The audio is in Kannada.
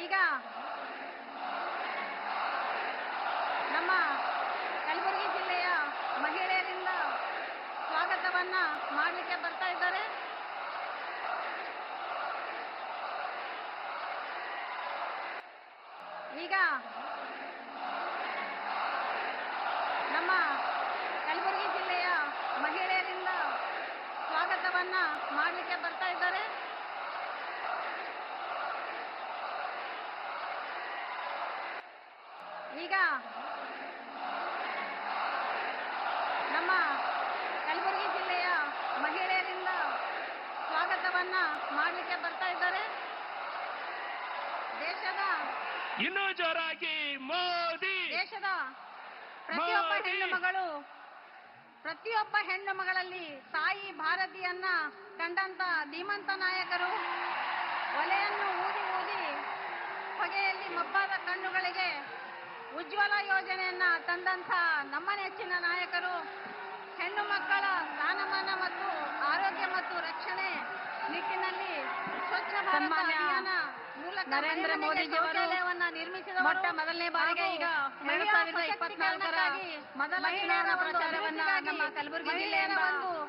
ಈಗ ನಮ್ಮ ಕಲಬುರಗಿ ಜಿಲ್ಲೆಯ ಮಹಿಳೆಯರಿಂದ ಸ್ವಾಗತವನ್ನ ಮಾಡಲಿಕ್ಕೆ ಬರ್ತಾ ಇದ್ದಾರೆ. ಈಗ ನಮ್ಮ ಕಲಬುರಗಿ ಜಿಲ್ಲೆಯ ಮಹಿಳೆಯರಿಂದ ಸ್ವಾಗತವನ್ನ ಮಾಡಲಿಕ್ಕೆ ಬರ್ತಾ ಇದ್ದಾರೆ. ಈಗ ನಮ್ಮ ಕಲಬುರಗಿ ಜಿಲ್ಲೆಯ ಮಹಿಳೆಯರಿಂದ ಸ್ವಾಗತವನ್ನ ಮಾಡಲಿಕ್ಕೆ ಬರ್ತಾ ಇದ್ದಾರೆ. ದೇಶದ ಇನ್ನೂ ಜೋರಾಗಿ ಮೋದಿ, ದೇಶದ ಪ್ರತಿಯೊಬ್ಬ ಹೆಣ್ಣು ಮಗಳಲ್ಲಿ ತಾಯಿ ಭಾರತಿಯನ್ನ ಕಂಡಂತ ಧೀಮಂತ ನಾಯಕರು, ಒಲೆಯನ್ನು ಊದಿ ಊದಿ ಹೊಗೆಯಲ್ಲಿ ಮಬ್ಬಾದ ಕಣ್ಣುಗಳಿಗೆ ಉಜ್ವಲ ಯೋಜನೆಯನ್ನ ತಂದಂಥ ನಮ್ಮ ನೆಚ್ಚಿನ ನಾಯಕರು, ಹೆಣ್ಣು ಮಕ್ಕಳ ಸ್ಥಾನಮಾನ ಮತ್ತು ಆರೋಗ್ಯ ಮತ್ತು ರಕ್ಷಣೆ ನಿಟ್ಟಿನಲ್ಲಿ ಸ್ವಚ್ಛ ಭಾರತ ಅಭಿಯಾನ ಮೂಲಕ ನರೇಂದ್ರ ಮೋದಿಜಿಯವರು ನಿರ್ಮಿಸಿದವರು. ಮೊಟ್ಟ ಮೊದಲನೇ ಬಾರಿಗೆ ಈಗ 2024ರ ಮೊದಲ ಚುನಾವಣಾ ಪ್ರಚಾರವನ್ನ ನಮ್ಮ ಕಲಬುರಗಿ ಜಿಲ್ಲೆಯಿಂದ